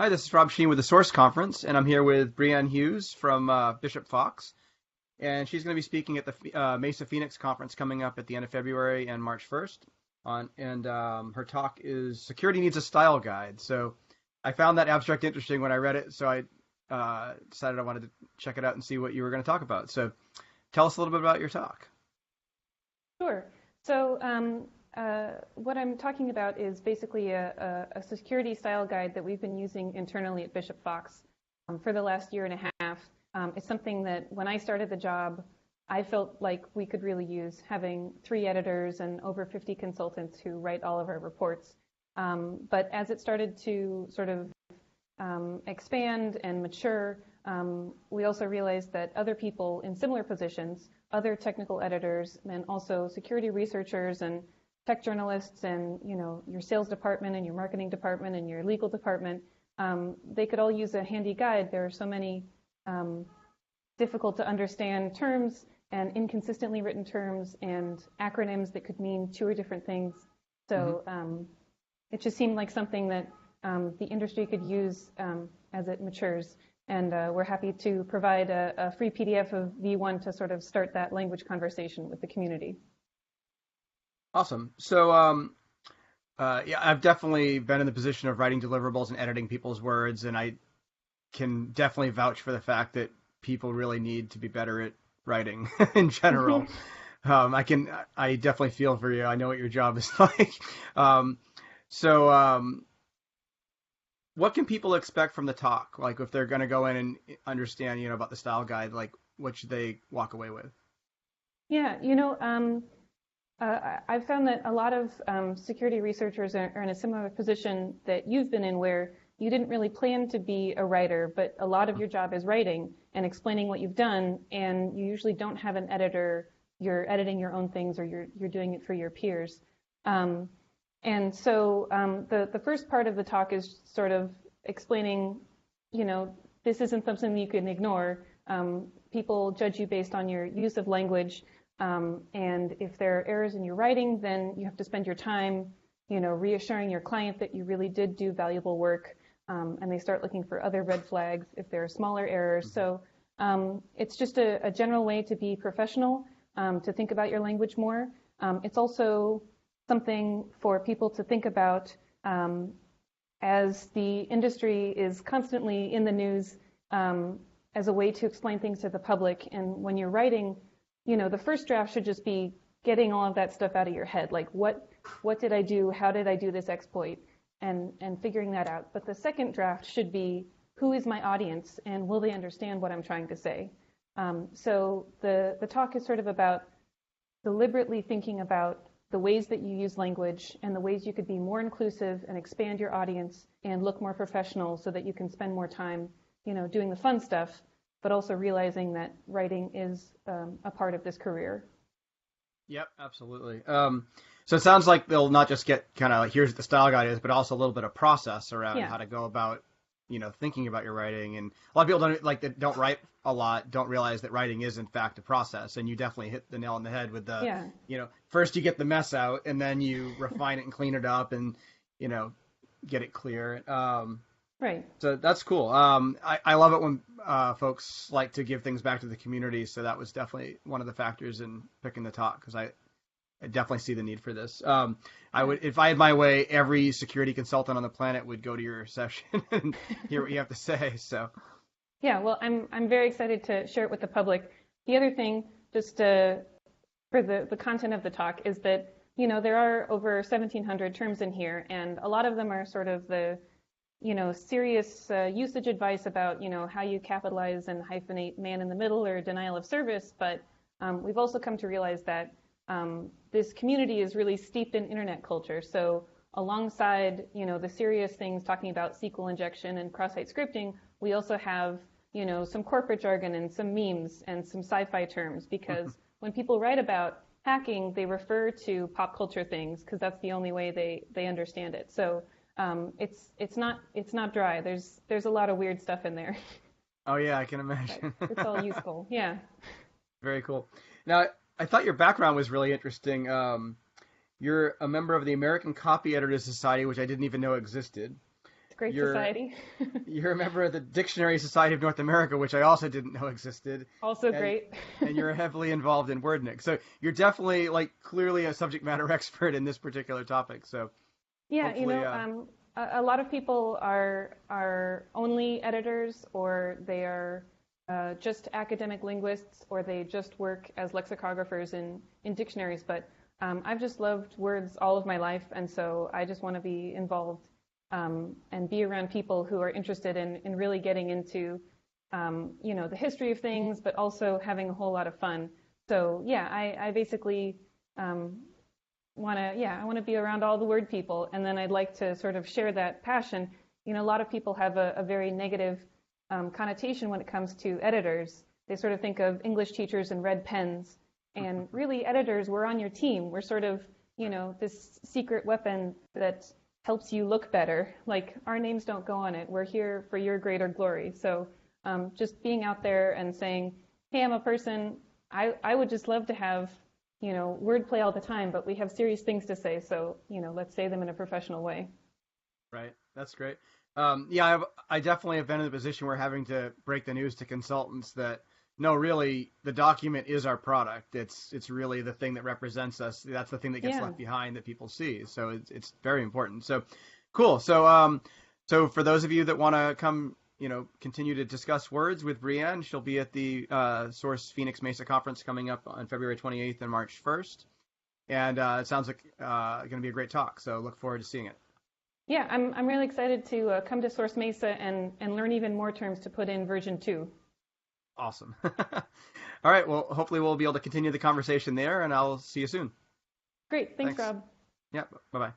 Hi, this is Rob Sheen with the Source Conference, and I'm here with Brianne Hughes from Bishop Fox, and she's going to be speaking at the Mesa Phoenix Conference coming up at the end of February and March 1st. Her talk is Security Needs a Style Guide. So I found that abstract interesting when I read it, so I decided I wanted to check it out and see what you were going to talk about. So tell us a little bit about your talk. Sure. So what I'm talking about is basically a security style guide that we've been using internally at Bishop Fox for the last year and a half. It's something that when I started the job, I felt like we could really use, having 3 editors and over 50 consultants who write all of our reports. But as it started to sort of expand and mature, we also realized that other people in similar positions, other technical editors, and also security researchers and tech journalists and your sales department and your marketing department and your legal department, they could all use a handy guide. There are so many difficult to understand terms and inconsistently written terms and acronyms that could mean 2 or different things. So it just seemed like something that the industry could use as it matures. And we're happy to provide a free PDF of V1 to sort of start that language conversation with the community. Awesome. So yeah, I've definitely been in the position of writing deliverables and editing people's words, and I can definitely vouch for the fact that people really need to be better at writing in general. I definitely feel for you. I know what your job is like. What can people expect from the talk? Like if they're going to go in and understand, about the style guide, like what should they walk away with? Yeah, I've found that a lot of security researchers are in a similar position that you've been in, where you didn't really plan to be a writer, but a lot of your job is writing and explaining what you've done, and you usually don't have an editor. You're editing your own things, or you're doing it for your peers. And so the first part of the talk is sort of explaining, this isn't something you can ignore. People judge you based on your use of language. And if there are errors in your writing, then you have to spend your time, reassuring your client that you really did do valuable work. And they start looking for other red flags if there are smaller errors. So it's just a general way to be professional, to think about your language more. It's also something for people to think about as the industry is constantly in the news, as a way to explain things to the public. And when you're writing, the first draft should just be getting all of that stuff out of your head. Like, what did I do? How did I do this exploit? And figuring that out. But the second draft should be, who is my audience, and will they understand what I'm trying to say? So the talk is sort of about deliberately thinking about the ways that you use language and the ways you could be more inclusive and expand your audience and look more professional, so that you can spend more time, doing the fun stuff, but also realizing that writing is a part of this career. Yep, absolutely. So it sounds like they'll not just get kind of like, here's what the style guide is, but also a little bit of process around how to go about, thinking about your writing. And a lot of people that don't write a lot don't realize that writing is in fact a process. And you definitely hit the nail on the head with the, first you get the mess out, and then you refine it and clean it up and, get it clear. Right. So that's cool. I love it when folks like to give things back to the community. So that was definitely one of the factors in picking the talk, because I definitely see the need for this. I would, if I had my way, every security consultant on the planet would go to your session and hear what you have to say. So. Yeah, well, I'm very excited to share it with the public. The other thing, just for the content of the talk, is that there are over 1,700 terms in here, and a lot of them are sort of the serious usage advice about, how you capitalize and hyphenate man in the middle or denial of service. But we've also come to realize that this community is really steeped in internet culture. So alongside, the serious things talking about SQL injection and cross-site scripting, we also have, some corporate jargon and some memes and some sci-fi terms, because when people write about hacking, they refer to pop culture things, because that's the only way they understand it. So it's not dry. There's a lot of weird stuff in there. Oh yeah, I can imagine. It's all useful. Yeah. Very cool. Now, I thought your background was really interesting. You're a member of the American Copy Editors Society, which I didn't even know existed. It's a great society. You're a member of the Dictionary Society of North America, which I also didn't know existed. Also great. And you're heavily involved in WordNik. So you're definitely, like, clearly a subject matter expert in this particular topic. So yeah, a lot of people are only editors, or they are just academic linguists, or they just work as lexicographers in dictionaries. But I've just loved words all of my life, and so I just want to be involved and be around people who are interested in really getting into the history of things, but also having a whole lot of fun. So yeah, I basically want to be around all the word people, and then I'd like to sort of share that passion. A lot of people have a very negative connotation when it comes to editors. They sort of think of English teachers and red pens, and really editors, we're on your team. We're sort of, this secret weapon that helps you look better. Like, our names don't go on it. We're here for your greater glory. So just being out there and saying, hey, I'm a person, I would just love to have, wordplay all the time, but we have serious things to say, so, let's say them in a professional way. Right. That's great. I definitely have been in the position where having to break the news to consultants that, no, really, the document is our product. It's really the thing that represents us. That's the thing that gets left behind that people see. So it's very important. So cool. So for those of you that want to come, continue to discuss words with Brianne, she'll be at the Source Phoenix Mesa conference coming up on February 28th and March 1st. And it sounds like going to be a great talk. So look forward to seeing it. Yeah, I'm really excited to come to Source Mesa and learn even more terms to put in version 2. Awesome. All right. Well, hopefully we'll be able to continue the conversation there, and I'll see you soon. Great. Thanks, Rob. Yeah. Bye-bye.